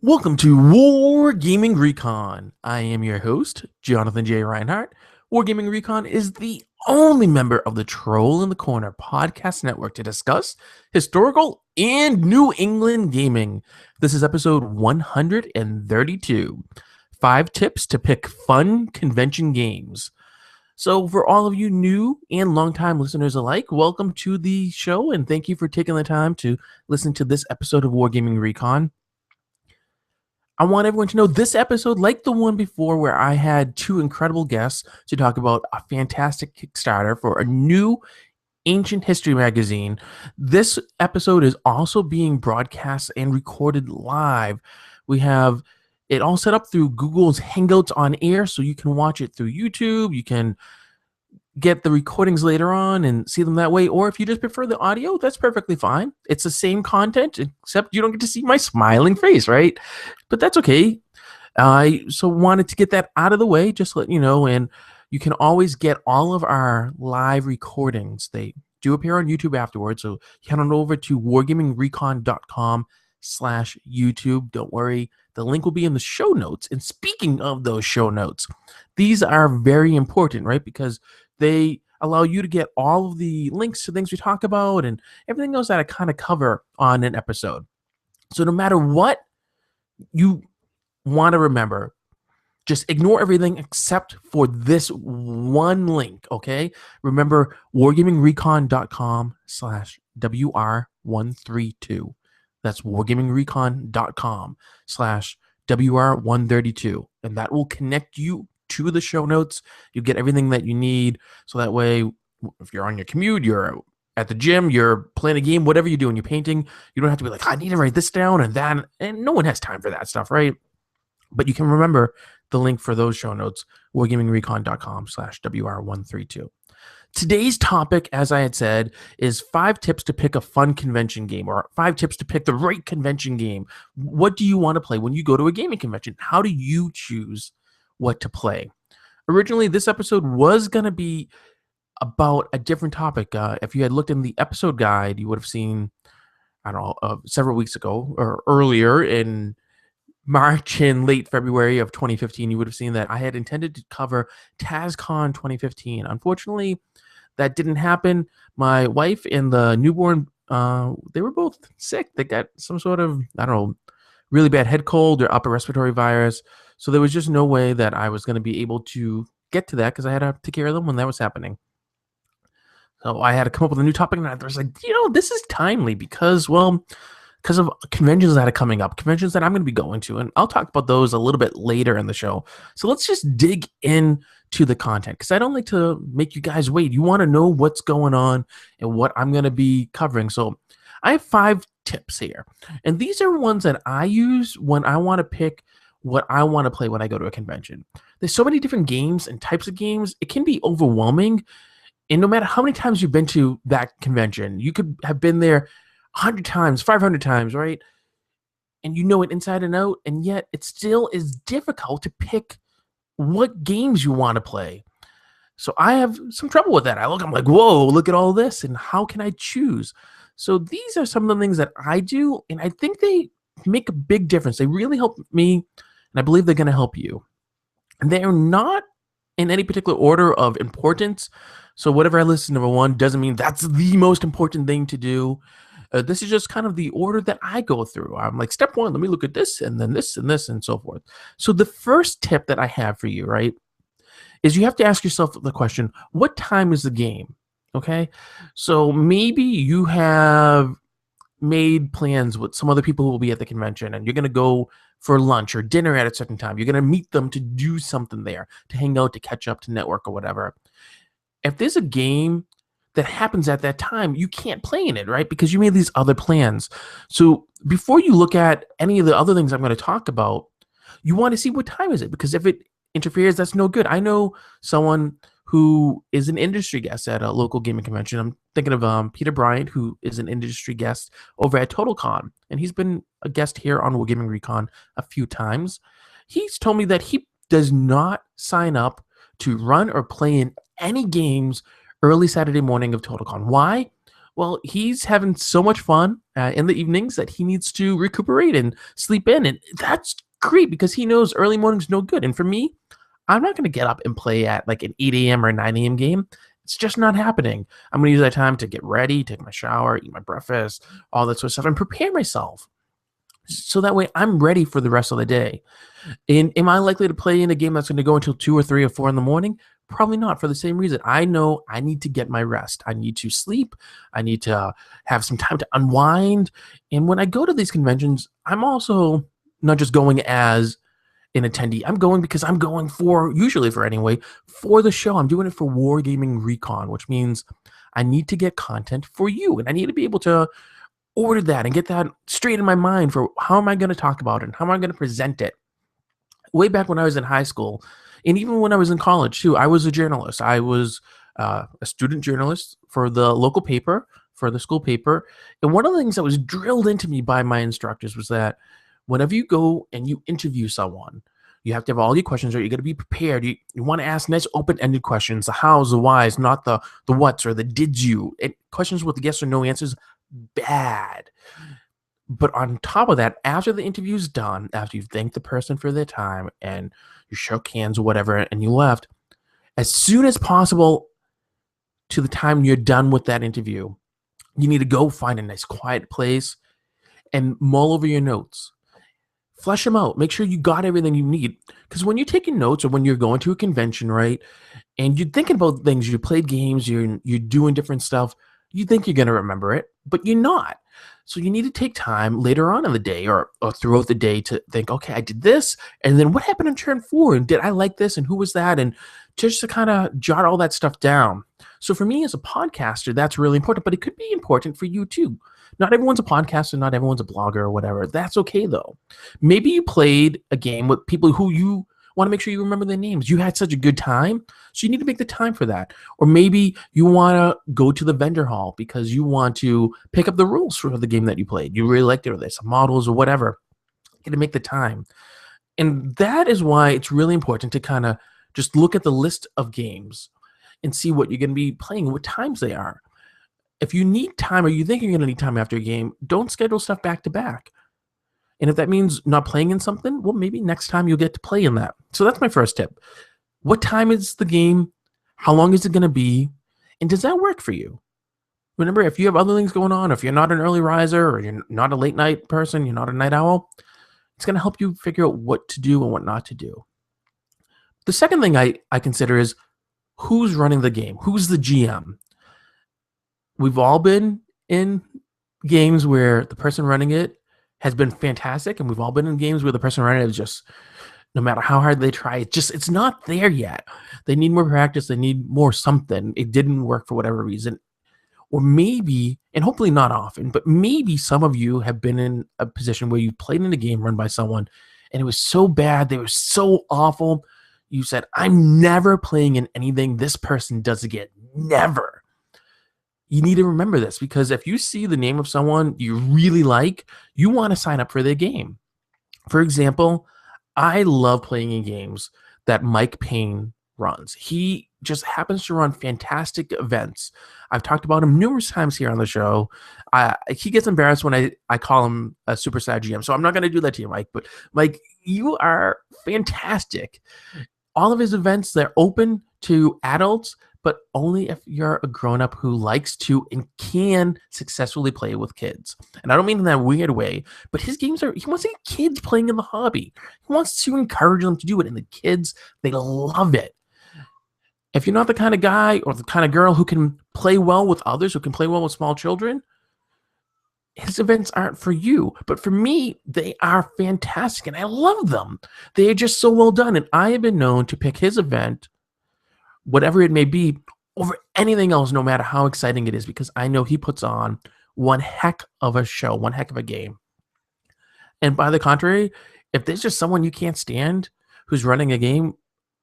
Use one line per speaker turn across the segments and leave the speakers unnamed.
Welcome to Wargaming Recon. I am your host, Jonathan J. Reinhardt. Wargaming Recon is the only member of the Troll in the Corner podcast network to discuss historical and New England gaming. This is episode 132. 5 tips to pick fun convention games. So, for all of you new and longtime listeners alike, welcome to the show and thank you for taking the time to listen to this episode of Wargaming Recon. I want everyone to know this episode, like the one before where I had 2 incredible guests to talk about a fantastic Kickstarter for a new ancient history magazine. This episode is also being broadcast and recorded live. We have it all set up through Google's Hangouts on Air, so you can watch it through YouTube. You can get the recordings later on and see them that way, or if you just prefer the audio, that's perfectly fine. It's the same content, except you don't get to see my smiling face, right? But that's okay. I so wanted to get that out of the way, just to let you know, and you can always get all of our live recordings. They do appear on YouTube afterwards, so head on over to wargamingrecon.com/YouTube. Don't worry, the link will be in the show notes. And speaking of those show notes, these are very important, right? Because they allow you to get all of the links to things we talk about and everything else that I kind of cover on an episode. So no matter what you want to remember, just ignore everything except for this one link, okay? Remember, wargamingrecon.com/WR132. That's wargamingrecon.com/WR132. And that will connect you to the show notes. You get everything that you need. So that way, if you're on your commute, you're at the gym, you're playing a game, whatever you're doing, you're painting, you don't have to be like, I need to write this down and that. And no one has time for that stuff, right? But you can remember the link for those show notes, wargamingrecon.com/WR132. Today's topic, as I had said, is 5 tips to pick a fun convention game, or 5 tips to pick the right convention game. What do you want to play when you go to a gaming convention? How do you choose what to play? Originally, this episode was going to be about a different topic. If you had looked in the episode guide, you would have seen, I don't know, several weeks ago or earlier in March and late February of 2015, you would have seen that I had intended to cover TazCon 2015. Unfortunately, that didn't happen. My wife and the newborn, they were both sick. They got some sort of, I don't know, really bad head cold or upper respiratory virus. So there was just no way that I was going to be able to get to that because I had to take care of them when that was happening. So I had to come up with a new topic, and I was like, this is timely because of conventions that are coming up, conventions that I'm going to be going to, and I'll talk about those a little bit later in the show. So let's just dig into the content because I don't like to make you guys wait. You want to know what's going on and what I'm going to be covering. So I have 5 tips here, and these are ones that I use when I want to pick what I want to play when I go to a convention. There's so many different games and types of games. It can be overwhelming. And no matter how many times you've been to that convention, you could have been there 100 times, 500 times, right? And you know it inside and out, and yet it still is difficult to pick what games you want to play. So I have some trouble with that. I'm like, whoa, look at all this, and how can I choose? So these are some of the things that I do, and I think they make a big difference. They really help me, and I believe they're going to help you. And they are not in any particular order of importance. So whatever I list number 1 doesn't mean that's the most important thing to do. This is just kind of the order that I go through. I'm like, step 1, let me look at this, and then this, and this, and so forth. So the first tip that I have for you, right, is you have to ask yourself the question, what time is the game? Okay? So maybe you have made plans with some other people who will be at the convention, and you're going to go for lunch or dinner at a certain time. You're going to meet them to do something there, to hang out, to catch up, to network, or whatever. If there's a game that happens at that time, you can't play in it, right? Because you made these other plans. So before you look at any of the other things I'm going to talk about, you want to see what time is it, because if it interferes, that's no good. I know someone who is an industry guest at a local gaming convention. I'm thinking of Peter Bryant, who is an industry guest over at TotalCon, and he's been a guest here on Wargaming Recon a few times. He's told me that he does not sign up to run or play in any games early Saturday morning of TotalCon. Why? Well, he's having so much fun in the evenings that he needs to recuperate and sleep in. And that's great because he knows early morning's no good. And for me, I'm not going to get up and play at like an 8 a.m. or 9 a.m. game. It's just not happening. I'm going to use that time to get ready, take my shower, eat my breakfast, all that sort of stuff, and prepare myself. So that way I'm ready for the rest of the day. And am I likely to play in a game that's going to go until 2 or 3 or 4 in the morning? Probably not, for the same reason. I know I need to get my rest. I need to sleep. I need to have some time to unwind. And when I go to these conventions, I'm also not just going as an attendee. I'm going because I'm going for, usually for anyway, for the show. I'm doing it for Wargaming Recon, which means I need to get content for you. And I need to be able to order that and get that straight in my mind for how am I going to talk about it and how am I going to present it. Way back when I was in high school, and even when I was in college too, I was a journalist. I was a student journalist for the local paper, for the school paper. And one of the things that was drilled into me by my instructors was that whenever you go and you interview someone, you have to have all your questions, or you got to be prepared. You want to ask nice open-ended questions, the hows, the whys, not the whats or the did you. And questions with yes or no answers, bad. But on top of that, after the interview's done, after you've thanked the person for their time and you shook hands or whatever and you left, as soon as possible to the time you're done with that interview, you need to go find a nice quiet place and mull over your notes. Flesh them out. Make sure you got everything you need. Because when you're taking notes or when you're going to a convention, right, and you're thinking about things, you played games, you're doing different stuff, you think you're going to remember it, but you're not. So you need to take time later on in the day or throughout the day to think, okay, I did this, and then what happened in turn 4, and did I like this, and who was that, and just to kind of jot all that stuff down. So for me as a podcaster, that's really important, but it could be important for you too. Not everyone's a podcaster, not everyone's a blogger or whatever. That's okay though. Maybe you played a game with people who you want to make sure you remember their names. You had such a good time, so you need to make the time for that. Or maybe you want to go to the vendor hall because you want to pick up the rules for the game that you played. You really liked it, or there's some models or whatever. You got to make the time. And that is why it's really important to kind of just look at the list of games and see what you're going to be playing, what times they are. If you need time or you think you're going to need time after a game, don't schedule stuff back to back. And if that means not playing in something, well, maybe next time you'll get to play in that. So that's my first tip. What time is the game? How long is it going to be? And does that work for you? Remember, if you have other things going on, if you're not an early riser or you're not a late night person, you're not a night owl, it's going to help you figure out what to do and what not to do. The second thing I consider is who's running the game? Who's the GM? We've all been in games where the person running it has been fantastic, and we've all been in games where the person running it is just, no matter how hard they try, it's not there yet. They need more practice. They need more something. It didn't work for whatever reason. Or maybe, and hopefully not often, but maybe some of you have been in a position where you played in a game run by someone and it was so bad, they were so awful, you said, I'm never playing in anything this person does again. Never. You need to remember this, because if you see the name of someone you really like, you want to sign up for their game. For example, I love playing in games that Mike Payne runs. He just happens to run fantastic events. I've talked about him numerous times here on the show. He gets embarrassed when I call him a super sad GM, so I'm not going to do that to you, Mike. But Mike, you are fantastic. All of his events, they're open to adults, but only if you're a grown-up who likes to and can successfully play with kids. And I don't mean in that weird way, but his games he wants to get kids playing in the hobby. He wants to encourage them to do it, and the kids, they love it. If you're not the kind of guy or the kind of girl who can play well with others, who can play well with small children, his events aren't for you. But for me, they are fantastic, and I love them. They are just so well done, and I have been known to pick his event, whatever it may be, over anything else, no matter how exciting it is, because I know he puts on one heck of a show, one heck of a game. And by the contrary, if there's just someone you can't stand who's running a game,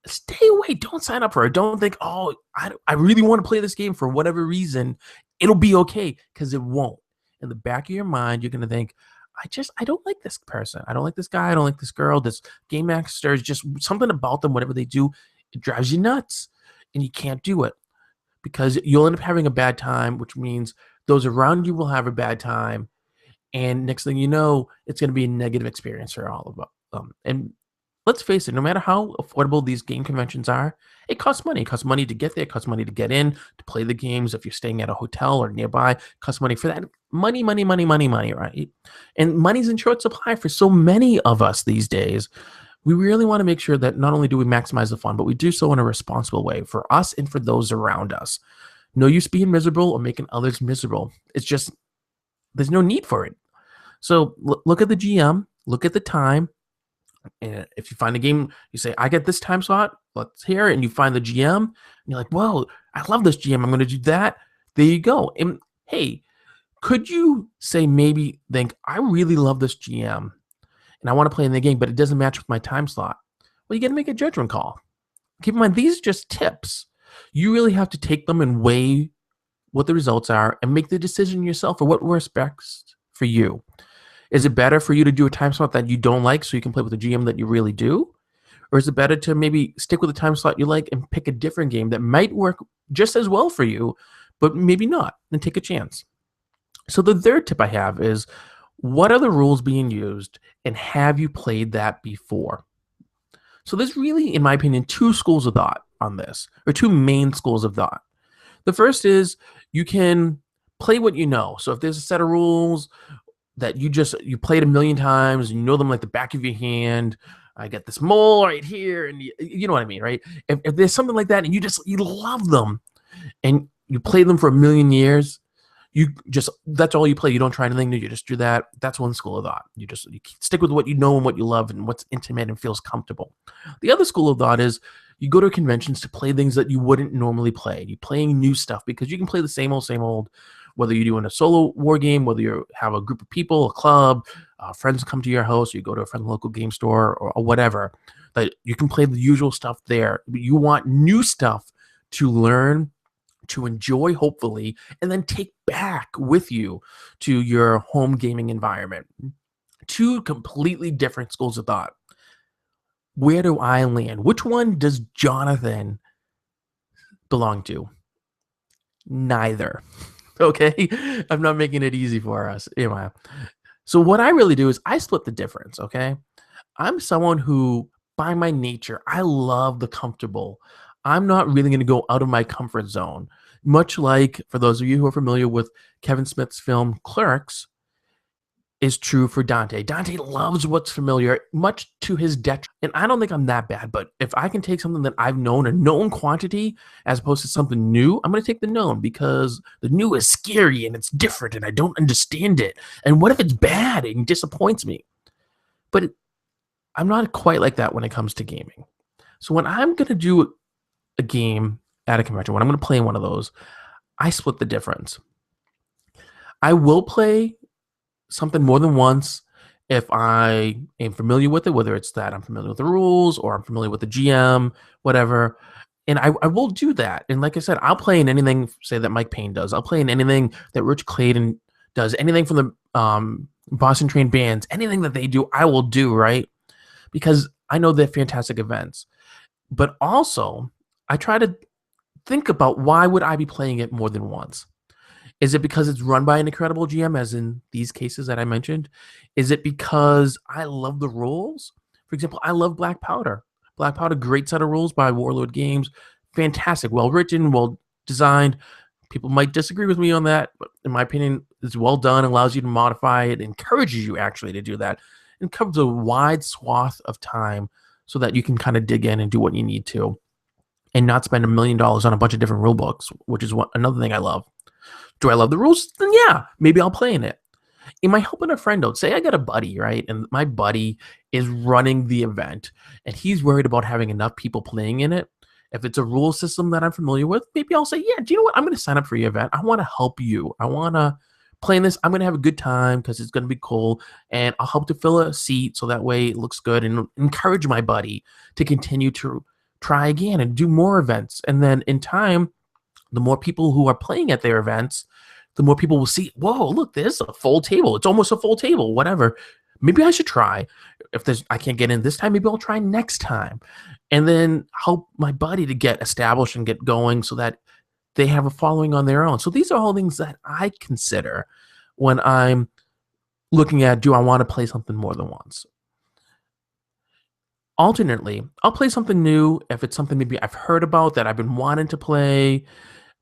stay away. Don't sign up for it. Don't think, oh, I really want to play this game for whatever reason. It'll be okay, because it won't. In the back of your mind, you're going to think, I don't like this person. I don't like this guy. I don't like this girl. This game master is just something about them, whatever they do, it drives you nuts. And you can't do it because you'll end up having a bad time, which means those around you will have a bad time. And next thing you know, it's going to be a negative experience for all of them. And let's face it, no matter how affordable these game conventions are, it costs money. It costs money to get there. It costs money to get in, to play the games. If you're staying at a hotel or nearby, it costs money for that. Money, money, money, money, money, right? And money's in short supply for so many of us these days. We really want to make sure that not only do we maximize the fun, but we do so in a responsible way for us and for those around us. No use being miserable or making others miserable. It's just, there's no need for it. So look at the GM, look at the time. And if you find a game, you say, I get this time slot, let's hear it. And you find the GM, and you're like, whoa, I love this GM. I'm going to do that. There you go. And hey, could you say maybe think, I really love this GM and I want to play in the game, but it doesn't match with my time slot? Well, you got to make a judgment call. Keep in mind, these are just tips. You really have to take them and weigh what the results are and make the decision yourself for what works best for you. Is it better for you to do a time slot that you don't like so you can play with a GM that you really do? Or is it better to maybe stick with the time slot you like and pick a different game that might work just as well for you, but maybe not, and take a chance? So the third tip I have is, what are the rules being used, and have you played that before? So there's really, in my opinion, two schools of thought on this, or two main schools of thought. The first is you can play what you know. So if there's a set of rules that you played a million times and you know them like the back of your hand, I got this mole right here, and you know what I mean, right? If there's something like that and you love them and you play them for a million years, that's all you play. You don't try anything new. You just do that. That's one school of thought. You stick with what you know and what you love and what's intimate and feels comfortable. The other school of thought is you go to conventions to play things that you wouldn't normally play. You're playing new stuff because you can play the same old, whether you're doing a solo war game, whether you have a group of people, a club, friends come to your house, or you go to a friend's local game store or whatever, that you can play the usual stuff there. But you want new stuff to learn, to enjoy, hopefully, and then take back with you to your home gaming environment. Two completely different schools of thought. Where do I land? Which one does Jonathan belong to? Neither. Okay? I'm not making it easy for us, am I? So what I really do is I split the difference, okay? I'm someone who, by my nature, I love the comfortable. I'm not really going to go out of my comfort zone. Much like, for those of you who are familiar with Kevin Smith's film Clerks, is true for Dante. Dante loves what's familiar, much to his detriment. And I don't think I'm that bad, but if I can take something that I've known, a known quantity, as opposed to something new, I'm going to take the known, because the new is scary and it's different and I don't understand it. And what if it's bad and disappoints me? But I'm not quite like that when it comes to gaming. So when I'm going to do a game at a convention, when I'm going to play one of those, I split the difference. I will play something more than once if I am familiar with it, whether it's that I'm familiar with the rules or I'm familiar with the GM, whatever. And I will do that. And like I said, I'll play in anything, say, that Mike Payne does. I'll play in anything that Rich Clayton does, anything from the Boston Trained Bands, anything that they do, I will do, right? Because I know they're fantastic events. But also, I try to think about, why would I be playing it more than once? Is it because it's run by an incredible GM, as in these cases that I mentioned? Is it because I love the rules? For example, I love Black Powder. Black Powder, great set of rules by Warlord Games. Fantastic, well-written, well-designed. People might disagree with me on that, but in my opinion, it's well done, allows you to modify it, encourages you actually to do that, and covers a wide swath of time so that you can kind of dig in and do what you need to and not spend $1 million on a bunch of different rule books, which is another thing I love. Do I love the rules? Then yeah, maybe I'll play in it. Am I helping a friend out? Say I got a buddy, right? And my buddy is running the event and he's worried about having enough people playing in it. If it's a rule system that I'm familiar with, maybe I'll say, yeah, do you know what? I'm going to sign up for your event. I want to help you. I want to play in this. I'm going to have a good time because it's going to be cool. And I'll help to fill a seat so that way it looks good, and encourage my buddy to continue to try again and do more events. And then in time, the more people who are playing at their events, the more people will see, whoa, look, there's a full table. It's almost a full table, whatever. Maybe I should try. If I can't get in this time, maybe I'll try next time. And then help my buddy to get established and get going so that They have a following on their own. So these are all things that I consider when I'm looking at, do I want to play something more than once? Alternately, I'll play something new if it's something maybe I've heard about that I've been wanting to play.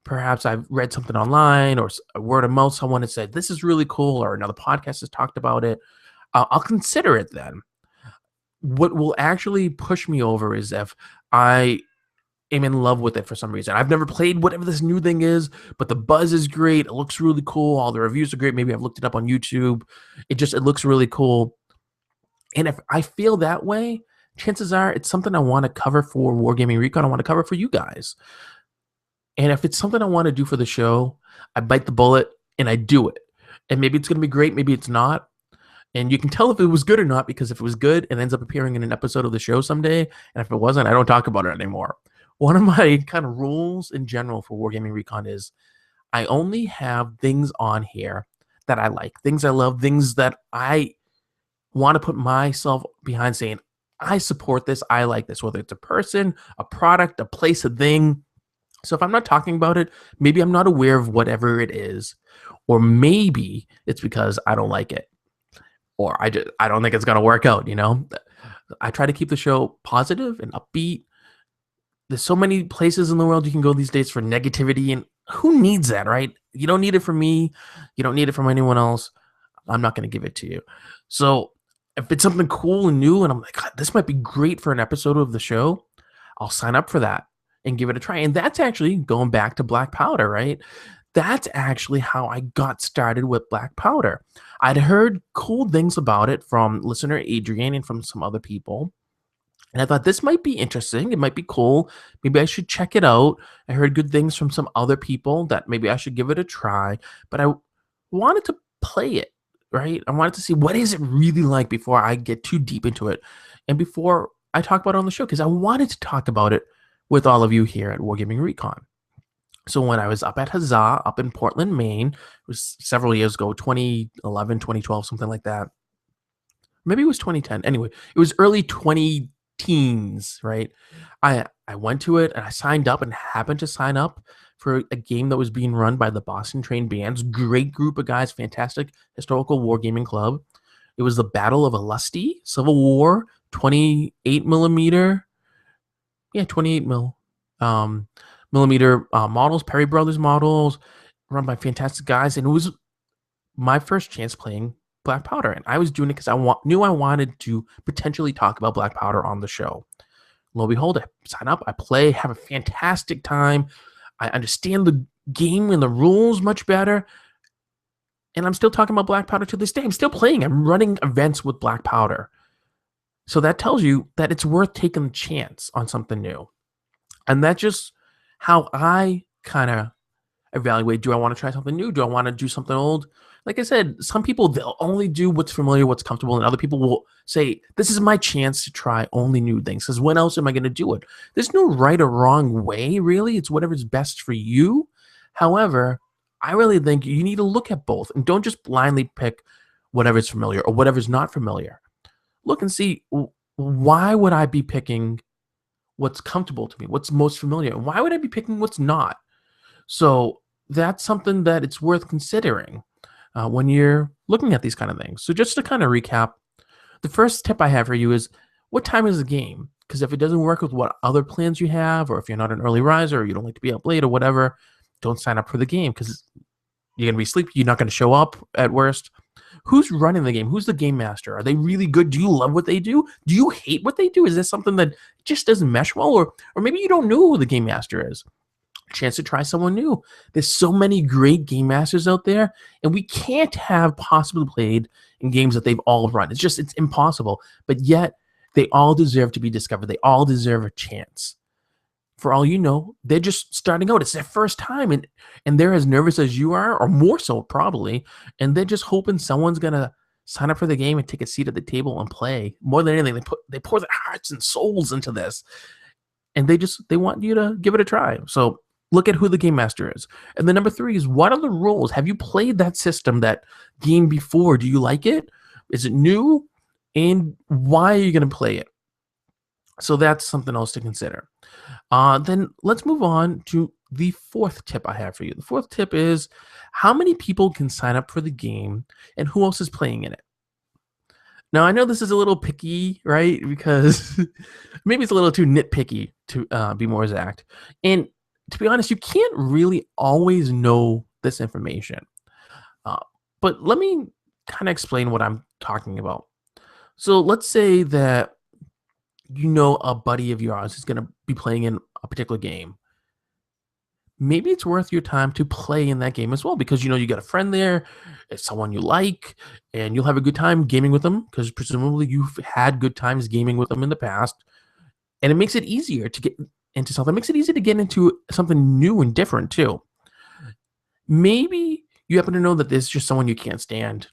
Perhaps I've read something online or a word of mouth, someone has said, this is really cool, or another podcast has talked about it. I'll consider it then. What will actually push me over is if I am in love with it for some reason. I've never played whatever this new thing is, but the buzz is great. It looks really cool. All the reviews are great. Maybe I've looked it up on YouTube. It looks really cool. And if I feel that way, chances are it's something I want to cover for Wargaming Recon. I want to cover for you guys. And if it's something I want to do for the show, I bite the bullet and I do it. And maybe it's going to be great. Maybe it's not. And you can tell if it was good or not, because if it was good, it ends up appearing in an episode of the show someday. And if it wasn't, I don't talk about it anymore. One of my kind of rules in general for Wargaming Recon is I only have things on here that I like, things I love, things that I want to put myself behind saying, I support this, I like this, whether it's a person, a product, a place, a thing. So if I'm not talking about it, maybe I'm not aware of whatever it is, or maybe it's because I don't like it, or I don't think it's going to work out, I try to keep the show positive and upbeat. There's so many places in the world you can go these days for negativity, and who needs that, right? You don't need it from me. You don't need it from anyone else. I'm not going to give it to you. So if it's something cool and new and I'm like, God, this might be great for an episode of the show, I'll sign up for that and give it a try. And that's actually going back to Black Powder, right? That's actually how I got started with Black Powder. I'd heard cool things about it from listener Adrian and from some other people. And I thought this might be interesting. It might be cool. Maybe I should check it out. I heard good things from some other people that maybe I should give it a try. But I wanted to play it, right? I wanted to see what is it really like before I get too deep into it and before I talk about it on the show, because I wanted to talk about it with all of you here at Wargaming Recon. So when I was up at HUZZAH up in Portland, Maine, it was several years ago, 2011, 2012, something like that. Maybe it was 2010. Anyway, it was early 20 teens, right? I went to it and I signed up and happened to sign up for a game that was being run by the Boston Trained Bands. Great group of guys, fantastic historical wargaming club. It was the Battle of Alusti, Civil War, 28 millimeter. Yeah, 28 millimeter models, Perry Brothers models, run by fantastic guys. And it was my first chance playing Black Powder, and I was doing it because I knew I wanted to potentially talk about Black Powder on the show. Lo and behold, I sign up, I play, have a fantastic time. I understand the game and the rules much better, and I'm still talking about Black Powder to this day. I'm still playing. I'm running events with Black Powder. So that tells you that it's worth taking a chance on something new. And that's just how I kind of evaluate, do I want to try something new? Do I want to do something old? Like I said, some people, they'll only do what's familiar, what's comfortable, and other people will say, this is my chance to try only new things, because when else am I going to do it? There's no right or wrong way, really. It's whatever's best for you. However, I really think you need to look at both, and don't just blindly pick whatever's familiar or whatever's not familiar. Look and see, why would I be picking what's comfortable to me, what's most familiar? And why would I be picking what's not? So that's something that it's worth considering when you're looking at these kind of things. So just to kind of recap, the first tip I have for you is, what time is the game? Because if it doesn't work with what other plans you have, or if you're not an early riser, or you don't like to be up late or whatever, don't sign up for the game, because you're going to be sleepy. You're not going to show up at worst. Who's running the game? Who's the game master? Are they really good? Do you love what they do? Do you hate what they do? Is this something that just doesn't mesh well? Or maybe you don't know who the game master is. Chance to try someone new. There's so many great game masters out there, and we can't have possibly played in games that they've all run. It's impossible. But yet, they all deserve to be discovered. They all deserve a chance. For all you know, they're just starting out. It's their first time, and they're as nervous as you are, or more so probably, and they're just hoping someone's gonna sign up for the game and take a seat at the table and play. More than anything, they pour their hearts and souls into this, and they want you to give it a try. So look at who the game master is. And then number 3 is, what are the rules? Have you played that system, that game before? Do you like it? Is it new? And why are you going to play it? So that's something else to consider. Then let's move on to the fourth tip I have for you. The fourth tip is how many people can sign up for the game and who else is playing in it. Now, I know this is a little picky, right? Because maybe it's a little too nitpicky to be more exact. And to be honest, you can't really always know this information. Uh, but let me kind of explain what I'm talking about. So let's say that you know a buddy of yours is going to be playing in a particular game. Maybe it's worth your time to play in that game as well because you know you got a friend there, it's someone you like, and you'll have a good time gaming with them because presumably you've had good times gaming with them in the past, and it makes it easier to get into something. It makes it easier to get into something new and different too. Maybe you happen to know that there's just someone you can't stand,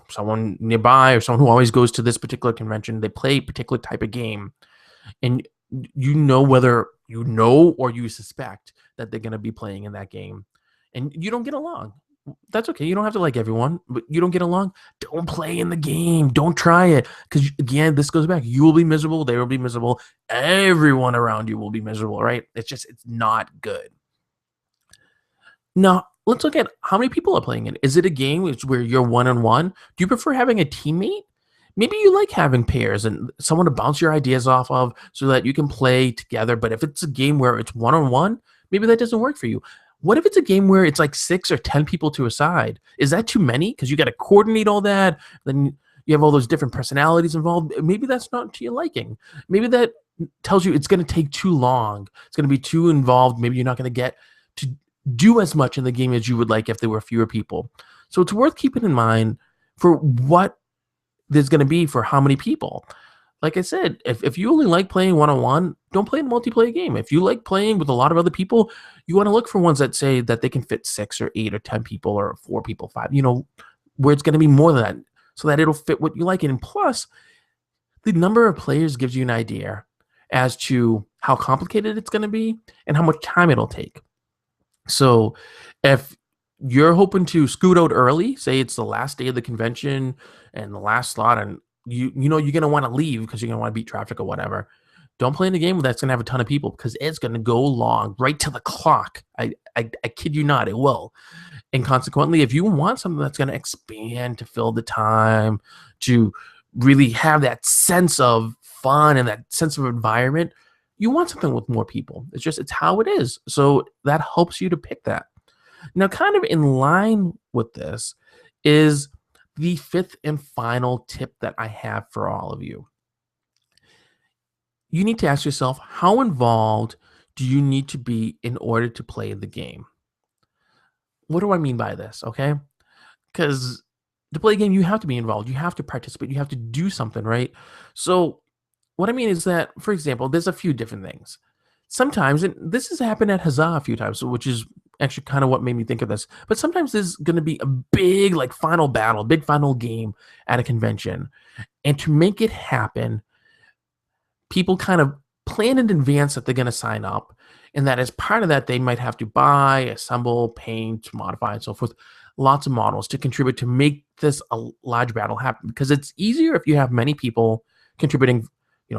someone nearby, or someone who always goes to this particular convention. They play a particular type of game, and you know whether you know or you suspect that they're going to be playing in that game, and you don't get along. That's okay. You don't have to like everyone, but you don't get along. Don't play in the game. Don't try it because again, this goes back. You will be miserable. They will be miserable. Everyone around you will be miserable. Right? It's not good. Now, let's look at how many people are playing it. Is it a game where you're one on one? Do you prefer having a teammate? Maybe you like having pairs and someone to bounce your ideas off of so that you can play together. But if it's a game where it's one on one, maybe that doesn't work for you. What if it's a game where it's like 6 or 10 people to a side? Is that too many? Because you got to coordinate all that. Then you have all those different personalities involved. Maybe that's not to your liking. Maybe that tells you it's going to take too long. It's going to be too involved. Maybe you're not going to get to do as much in the game as you would like if there were fewer people. So it's worth keeping in mind for what there's going to be for how many people. Like I said, if you only like playing one-on-one, don't play a multiplayer game. If you like playing with a lot of other people, you want to look for ones that say that they can fit 6 or 8 or 10 people or 4 people, 5, where it's going to be more than that so that it'll fit what you like. And plus, the number of players gives you an idea as to how complicated it's going to be and how much time it'll take. So if you're hoping to scoot out early, say it's the last day of the convention and the last slot, and you know you're gonna want to leave because you're gonna want to beat traffic or whatever. Don't play in a game that's gonna have a ton of people because it's gonna go long right to the clock. I kid you not, it will. And consequently, if you want something that's gonna expand to fill the time, to really have that sense of fun and that sense of environment, you want something with more people. It's how it is. So that helps you to pick that. Now, kind of in line with this is the fifth and final tip that I have for all of you. You need to ask yourself, how involved do you need to be in order to play the game? What do I mean by this? Okay. Because to play a game, you have to be involved. You have to participate. You have to do something, right? So, what I mean is that, for example, there's a few different things. Sometimes, and this has happened at HUZZAH a few times, which is actually kind of what made me think of this. But sometimes there's going to be a big, like, final battle, big final game at a convention. And to make it happen, people kind of plan in advance that they're going to sign up. And that as part of that, they might have to buy, assemble, paint, modify, and so forth. Lots of models to contribute to make this a large battle happen. Because it's easier if you have many people contributing,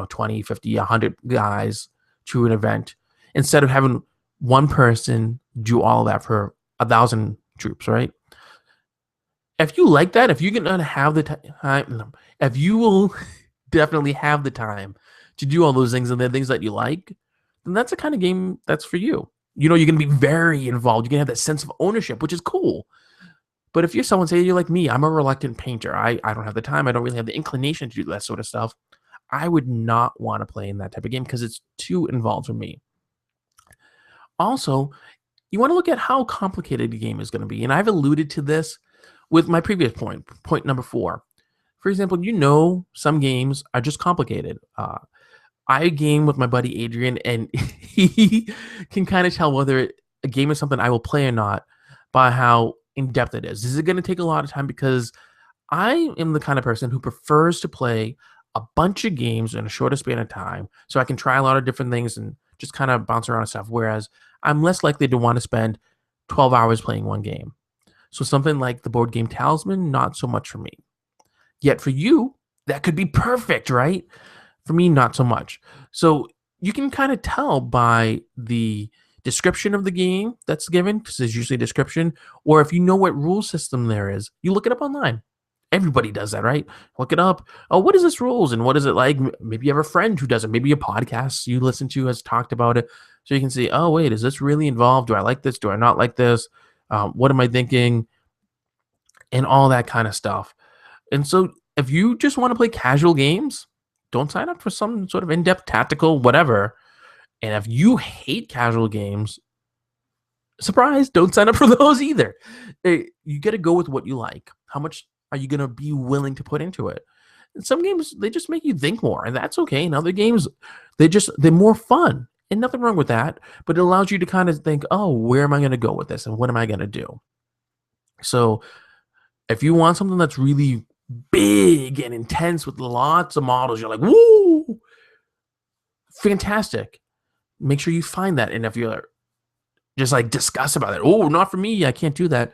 20, 50, 100 guys to an event instead of having one person do all of that for 1,000 troops, right? If you like that, if you're going to have the time, if you will definitely have the time to do all those things and the things that you like, then that's the kind of game that's for you. You're going to be very involved. You're going to have that sense of ownership, which is cool. But if you're someone, say you're like me, I'm a reluctant painter. I don't have the time. I don't really have the inclination to do that sort of stuff. I would not want to play in that type of game because it's too involved for me. Also, you want to look at how complicated the game is going to be. And I've alluded to this with my previous point number 4. For example, some games are just complicated. I game with my buddy Adrian, and he can kind of tell whether a game is something I will play or not by how in-depth it is. Is it going to take a lot of time? Because I am the kind of person who prefers to play a bunch of games in a shorter span of time so I can try a lot of different things and just kind of bounce around and stuff. Whereas I'm less likely to want to spend 12 hours playing one game. So something like the board game Talisman, not so much for me. Yet for you, that could be perfect, right? For me, not so much. So you can kind of tell by the description of the game that's given, because there's usually a description, or if you know what rule system there is, you look it up online. Everybody does that, right? Look it up. Oh, what is this rules and what is it like? Maybe you have a friend who does it. Maybe a podcast you listen to has talked about it. So you can see, oh, wait, is this really involved? Do I like this? Do I not like this? What am I thinking? And all that kind of stuff. And so if you just want to play casual games, don't sign up for some sort of in-depth tactical whatever. And if you hate casual games, surprise, don't sign up for those either. You got to go with what you like. How much are you going to be willing to put into it? And some games, they just make you think more, and that's okay. And other games, they're more fun. And nothing wrong with that, but it allows you to kind of think, oh, where am I going to go with this? And what am I going to do? So if you want something that's really big and intense with lots of models, you're like, woo, fantastic. Make sure you find that. And if you're just like discuss about it, oh, not for me, I can't do that.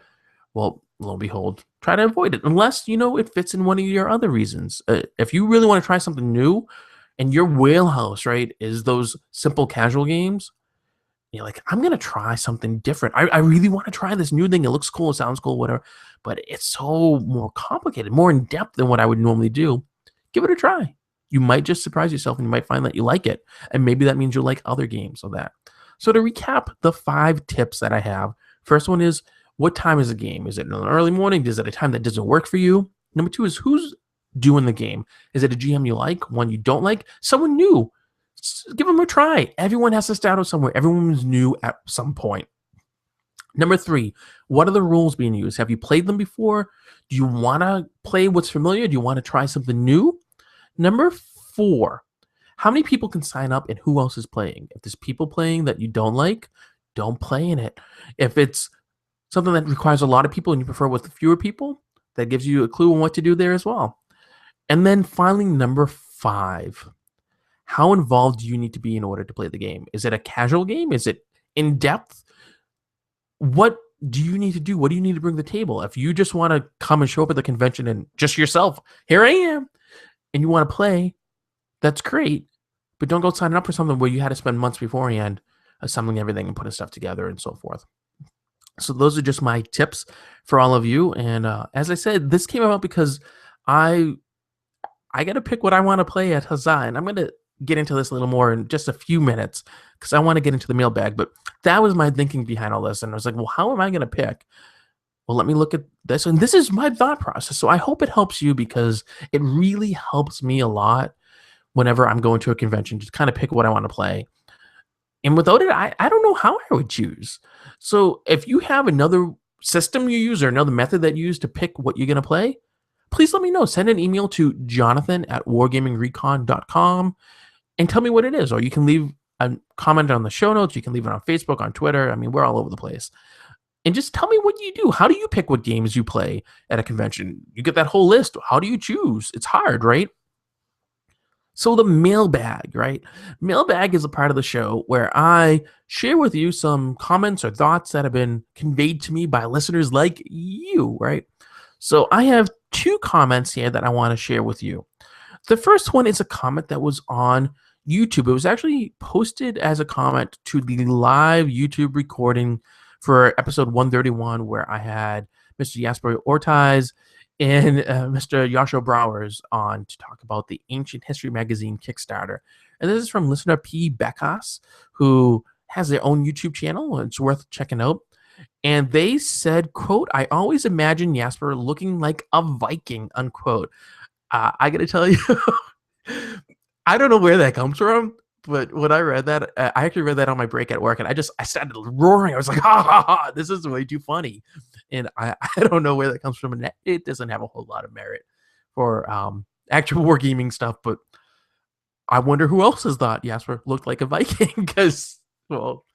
Well, lo and behold, try to avoid it unless you know it fits in one of your other reasons. If you really want to try something new and your wheelhouse, right, is those simple casual games, you're like, I'm going to try something different. I really want to try this new thing. It looks cool. It sounds cool, whatever. But it's so more complicated, more in depth than what I would normally do. Give it a try. You might just surprise yourself and you might find that you like it. And maybe that means you'll like other games of that. So to recap the 5 tips that I have, first one is, what time is the game? Is it in the early morning? Is it a time that doesn't work for you? Number 2 is, who's doing the game? Is it a GM you like, one you don't like, someone new? Give them a try. Everyone has to start out somewhere. Everyone's new at some point. Number 3, what are the rules being used? Have you played them before? Do you want to play what's familiar? Do you want to try something new? Number 4, how many people can sign up and who else is playing? If there's people playing that you don't like, don't play in it. If it's something that requires a lot of people and you prefer with fewer people, that gives you a clue on what to do there as well. And then finally, number 5, how involved do you need to be in order to play the game? Is it a casual game? Is it in depth? What do you need to do? What do you need to bring to the table? If you just want to come and show up at the convention and just yourself, here I am, and you want to play, that's great. But don't go signing up for something where you had to spend months beforehand assembling everything and putting stuff together and so forth. So those are just my tips for all of you. And as I said, this came about because I got to pick what I want to play at HUZZAH, and I'm going to get into this a little more in just a few minutes because I want to get into the mailbag. But that was my thinking behind all this. And I was like, well, how am I going to pick? Well, let me look at this. And this is my thought process. So I hope it helps you because it really helps me a lot whenever I'm going to a convention to kind of pick what I want to play. And without it, I don't know how I would choose. So if you have another system you use or another method that you use to pick what you're going to play, please let me know. Send an email to jonathan@wargamingrecon.com and tell me what it is. Or you can leave a comment on the show notes. You can leave it on Facebook, on Twitter. I mean, we're all over the place. And just tell me what you do. How do you pick what games you play at a convention? You get that whole list. How do you choose? It's hard, right? So the mailbag, right? Mailbag is a part of the show where I share with you some comments or thoughts that have been conveyed to me by listeners like you, right? So I have 2 comments here that I want to share with you. The first one is a comment that was on YouTube. It was actually posted as a comment to the live YouTube recording for episode 131, where I had Mr. Jasper Ortiz and Mr. Yasho Browers on to talk about the Ancient History Magazine Kickstarter. And this is from listener P. Beckas, who has their own YouTube channel. It's worth checking out. And they said, quote, I always imagine Jasper looking like a Viking, unquote. I got to tell you, I don't know where that comes from, but when I read that, I actually read that on my break at work, and I started roaring. I was like, ha, ha, ha, this is way too funny. And I don't know where that comes from, and it doesn't have a whole lot of merit for actual wargaming stuff, but I wonder who else has thought Jasper looked like a Viking, because, well,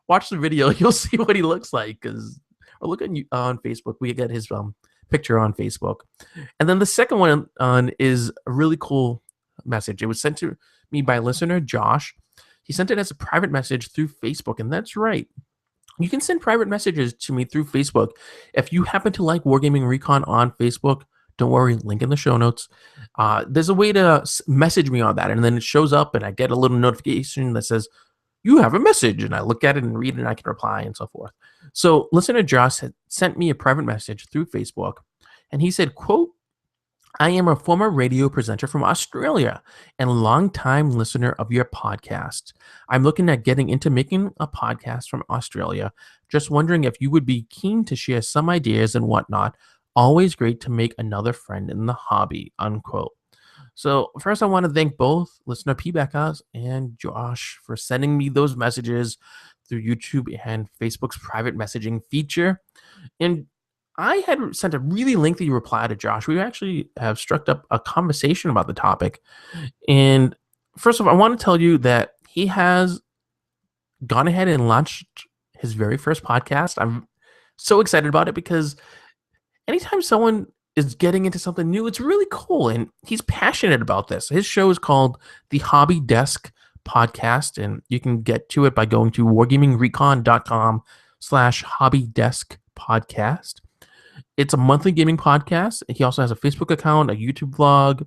watch the video. You'll see what he looks like, or look on Facebook. We get his picture on Facebook. And then the second one is a really cool message. It was sent to me by listener Josh. He sent it as a private message through Facebook, and that's right. You can send private messages to me through Facebook. If you happen to like Wargaming Recon on Facebook, don't worry, link in the show notes. There's a way to message me on that, and then it shows up, and I get a little notification that says, you have a message. And I look at it and read it and I can reply and so forth. So listener Josh had sent me a private message through Facebook and he said, quote, I am a former radio presenter from Australia and a longtime listener of your podcast. I'm looking at getting into making a podcast from Australia. Just wondering if you would be keen to share some ideas and whatnot. Always great to make another friend in the hobby, unquote. So first, I want to thank both listener P. Becca and Josh for sending me those messages through YouTube and Facebook's private messaging feature. And I had sent a really lengthy reply to Josh. We actually have struck up a conversation about the topic. And first of all, I want to tell you that he has gone ahead and launched his very first podcast. I'm so excited about it because anytime someone is getting into something new, it's really cool. And he's passionate about this. His show is called the Hobby Desk Podcast. And you can get to it by going to wargamingrecon.com/hobbydesk podcast. It's a monthly gaming podcast. He also has a Facebook account, a YouTube vlog.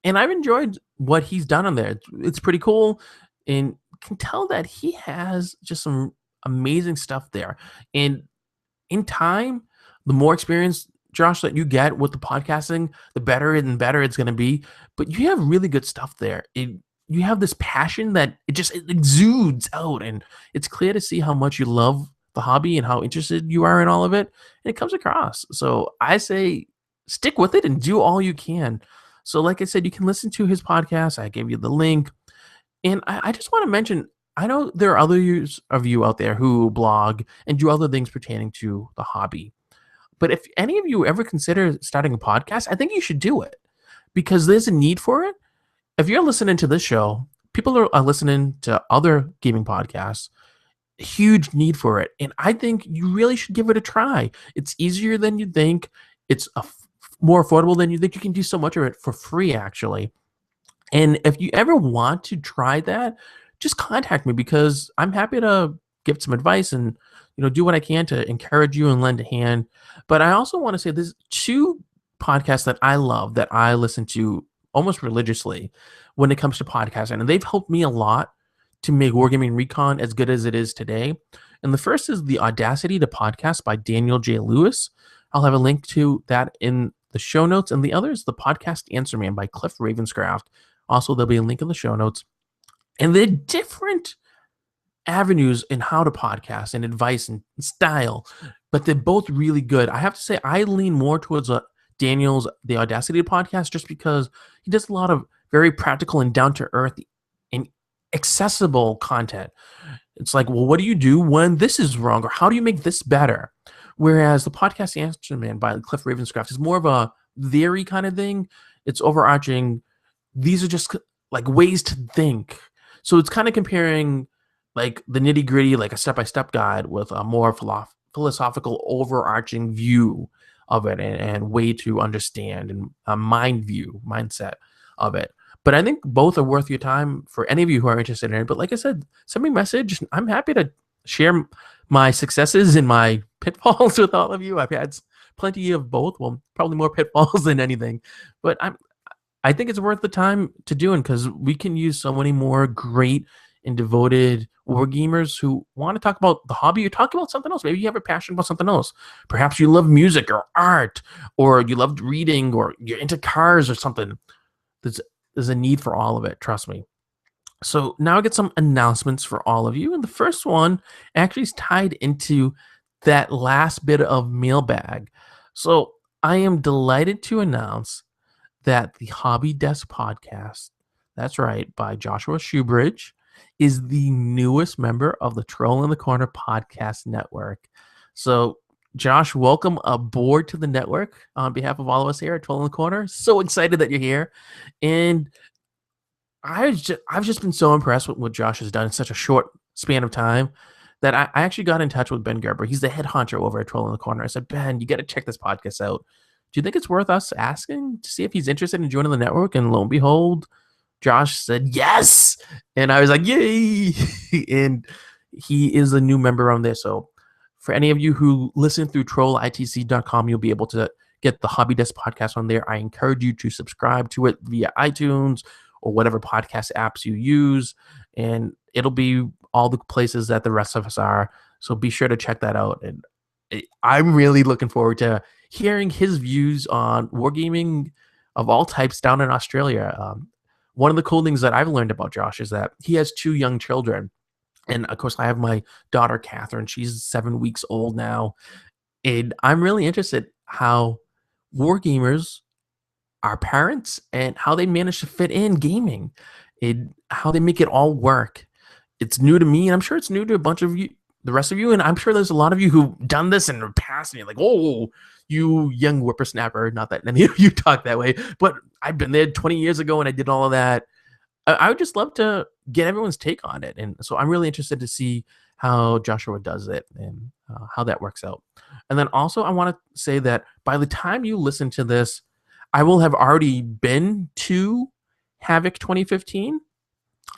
And I've enjoyed what he's done on there. It's pretty cool. And can tell that he has just some amazing stuff there. And in time, the more experience, Josh, that you get with the podcasting, the better and better it's going to be. But you have really good stuff there. You have this passion that it exudes out. And it's clear to see how much you love the hobby and how interested you are in all of it. And it comes across. So I say stick with it and do all you can. So like I said, you can listen to his podcast. I gave you the link. And I just want to mention, I know there are others of you out there who blog and do other things pertaining to the hobby. But if any of you ever consider starting a podcast, I think you should do it because there's a need for it. If you're listening to this show, people are listening to other gaming podcasts, huge need for it. And I think you really should give it a try. It's easier than you think. It's more affordable than you think. You can do so much of it for free, actually. And if you ever want to try that, just contact me because I'm happy to give some advice and do what I can to encourage you and lend a hand. But I also want to say there's two podcasts that I love that I listen to almost religiously when it comes to podcasting, and they've helped me a lot to make Wargaming Recon as good as it is today. And the first is the Audacity to Podcast by Daniel J. Lewis. I'll have a link to that in the show notes. And the other is the Podcast Answer Man by Cliff Ravenscraft. Also, there'll be a link in the show notes. And they're different avenues in how to podcast and advice and style, but they're both really good. I have to say, I lean more towards Daniel's The Audacity podcast just because he does a lot of very practical and down-to-earth and accessible content. It's like, well, what do you do when this is wrong? Or how do you make this better? Whereas the Podcast Answer Man by Cliff Ravenscraft is more of a theory kind of thing. It's overarching. These are just like ways to think. So it's kind of comparing like the nitty gritty, like a step-by-step guide with a more philosophical overarching view of it and way to understand and a mindset of it. But I think both are worth your time for any of you who are interested in it. But like I said, send me a message. I'm happy to share my successes and my pitfalls with all of you. I've had plenty of both. Well, probably more pitfalls than anything. But I think it's worth the time to do it because we can use so many more great and devoted wargamers who want to talk about the hobby or talk about something else. Maybe you have a passion about something else. Perhaps you love music or art, or you loved reading, or you're into cars or something. There's a need for all of it. Trust me. So now I get some announcements for all of you. And the first one actually is tied into that last bit of mailbag. So I am delighted to announce that the Hobby Desk Podcast, that's right, by Joshua Shoebridge, is the newest member of the Troll in the Corner podcast network. So, Josh, welcome aboard to the network on behalf of all of us here at Troll in the Corner. So excited that you're here. And I've just been so impressed with what Josh has done in such a short span of time that I actually got in touch with Ben Gerber. He's the head honcho over at Troll in the Corner. I said, Ben, you got to check this podcast out. Do you think it's worth us asking to see if he's interested in joining the network? And lo and behold, Josh said yes. And I was like, yay. And he is a new member on there. So for any of you who listen through trollitc.com, you'll be able to get the Hobby Desk podcast on there. I encourage you to subscribe to it via iTunes or whatever podcast apps you use, and it'll be all the places that the rest of us are. So be sure to check that out. And I'm really looking forward to hearing his views on wargaming of all types down in Australia. One of the cool things that I've learned about Josh is that he has 2 young children. And of course, I have my daughter, Catherine. She's 7 weeks old now. And I'm really interested how wargamers are parents and how they manage to fit in gaming and how they make it all work. It's new to me, and I'm sure it's new to a bunch of you, the rest of you. And I'm sure there's a lot of you who've done this in the past, and you're like, oh, you young whippersnapper. Not that any of you talk that way, but I've been there 20 years ago and I did all of that. I would just love to get everyone's take on it. And so I'm really interested to see how Joshua does it and how that works out. And then also, I want to say that by the time you listen to this, I will have already been to Havoc 2015.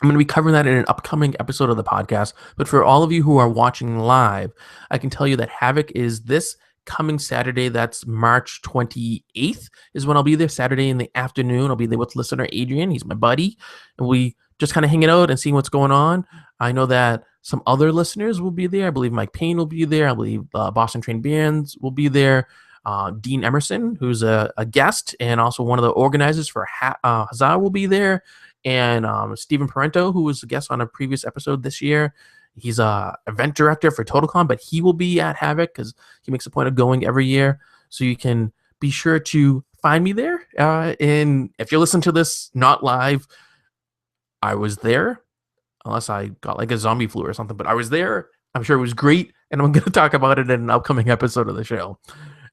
I'm going to be covering that in an upcoming episode of the podcast. But for all of you who are watching live, I can tell you that Havoc is this coming Saturday. That's March 28th is when I'll be there. Saturday in the afternoon, I'll be there with listener Adrian. He's my buddy. And we just kind of hanging out and seeing what's going on. I know that some other listeners will be there. I believe Mike Payne will be there. I believe Boston Trained Bands will be there. Dean Emerson, who's a guest and also one of the organizers for HUZZAH, will be there. And Stephen Parento, who was a guest on a previous episode this year. He's a event director for TotalCon, but he will be at Havoc because he makes a point of going every year. So you can be sure to find me there. And if you listen to this not live, I was there, unless I got like a zombie flu or something, but I was there. I'm sure it was great, and I'm going to talk about it in an upcoming episode of the show.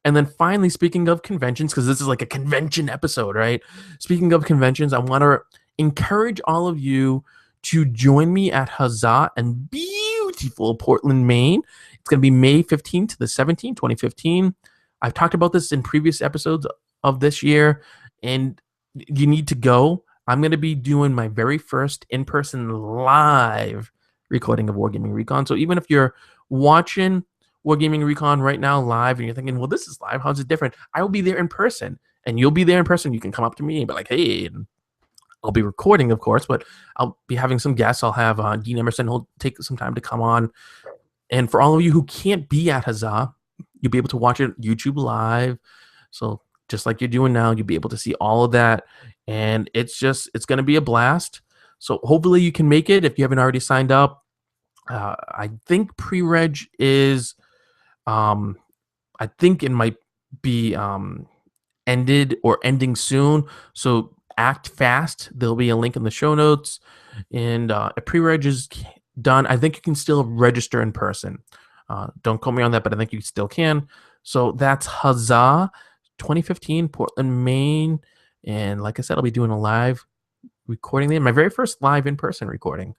And then finally, speaking of conventions, because this is like a convention episode, right? Speaking of conventions, I want to encourage all of you to join me at HUZZAH in beautiful Portland, Maine. It's going to be May 15th to the 17th, 2015. I've talked about this in previous episodes of this year, and you need to go. I'm going to be doing my very first in-person live recording of Wargaming Recon. So even if you're watching Wargaming Recon right now live and you're thinking, well, this is live, how's it different? I will be there in person, and you'll be there in person. You can come up to me and be like, hey, and I'll be recording, of course, but I'll be having some guests. I'll have Dean Emerson. He'll take some time to come on. And for all of you who can't be at HUZZAH, you'll be able to watch it YouTube live. So just like you're doing now, you'll be able to see all of that. And it's going to be a blast. So hopefully you can make it if you haven't already signed up. I think pre-reg is, I think it might be ended or ending soon. So act fast. There'll be a link in the show notes. And if pre-reg is done, I think you can still register in person. Don't quote me on that, but I think you still can. So that's HUZZAH 2015, Portland, Maine. And like I said, I'll be doing a live recording there. My very first live in-person recording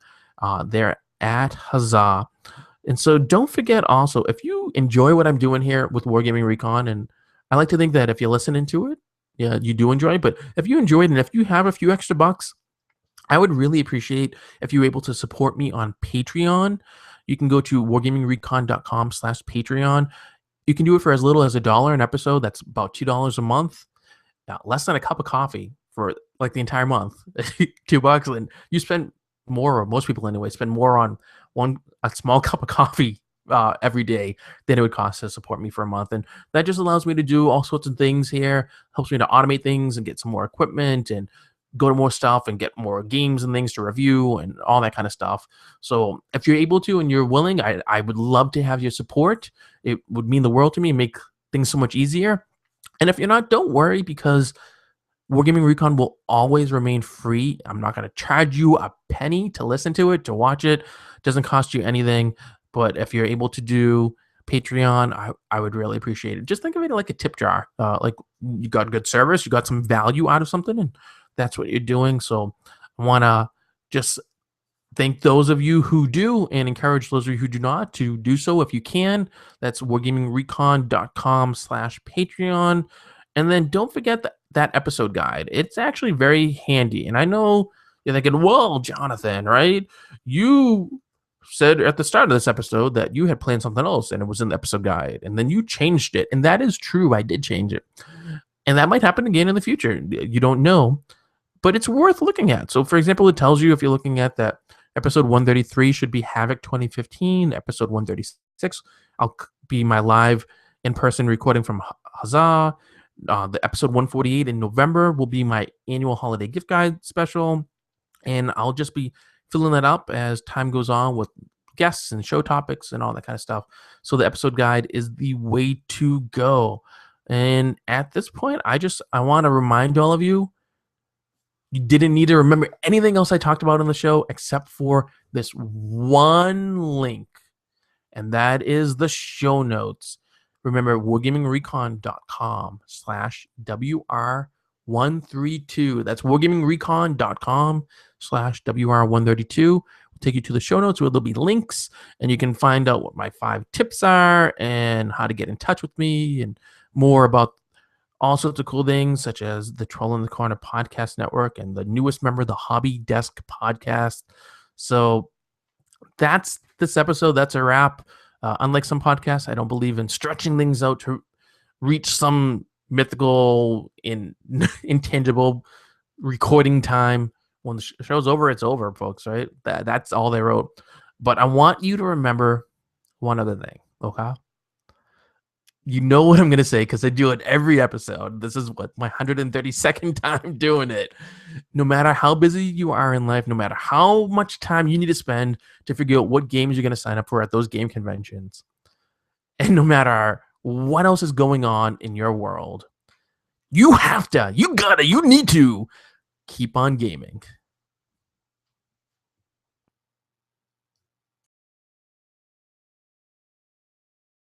there at HUZZAH. And so don't forget also, if you enjoy what I'm doing here with Wargaming Recon, and I like to think that if you're listening to it, yeah, you do enjoy it. But if you enjoy it and if you have a few extra bucks, I would really appreciate if you're able to support me on Patreon. You can go to wargamingrecon.com/Patreon. You can do it for as little as $1 an episode. That's about $2 a month. Less than a cup of coffee for like the entire month. $2, and you spend more, or most people anyway, spend more on a small cup of coffee every day than it would cost to support me for a month. And that just allows me to do all sorts of things here, helps me to automate things and get some more equipment and go to more stuff and get more games and things to review and all that kind of stuff. So if you're able to and you're willing, I would love to have your support. It would mean the world to me, make things so much easier. And if you're not, don't worry, because Wargaming Recon will always remain free. I'm not going to charge you a penny to listen to it, to watch it. It doesn't cost you anything. But if you're able to do Patreon, I would really appreciate it. Just think of it like a tip jar. Like you got good service, you got some value out of something, and that's what you're doing. So I want to just thank those of you who do and encourage those of you who do not to do so if you can. That's wargamingrecon.com/Patreon. And then don't forget that episode guide. It's actually very handy. And I know you're thinking, well, Jonathan, right? You said at the start of this episode that you had planned something else and it was in the episode guide, and then you changed it. And that is true. I did change it. And that might happen again in the future. You don't know. but it's worth looking at. So, for example, it tells you if you're looking at that episode 133 should be Havoc 2015, episode 136. I'll be my live in-person recording from HUZZAH. The episode 148 in November will be my annual holiday gift guide special. And I'll just be filling that up as time goes on with guests and show topics and all that kind of stuff. So the episode guide is the way to go. And at this point, I want to remind all of you, you didn't need to remember anything else I talked about on the show except for this one link, and that is the show notes. Remember, wargamingrecon.com/WR132. That's wargamingrecon.com/WR132. We'll take you to the show notes where there'll be links, and you can find out what my 5 tips are and how to get in touch with me and more about all sorts of cool things, such as the Troll in the Corner podcast network and the newest member, the Hobby Desk podcast. So that's this episode. That's a wrap. Unlike some podcasts, I don't believe in stretching things out to reach some mythical, intangible recording time. When the show's over, it's over, folks, right? That's all they wrote. But I want you to remember one other thing, okay? You know what I'm going to say because I do it every episode. This is what my 132nd time doing it. No matter how busy you are in life, no matter how much time you need to spend to figure out what games you're going to sign up for at those game conventions, and no matter what else is going on in your world, you need to keep on gaming.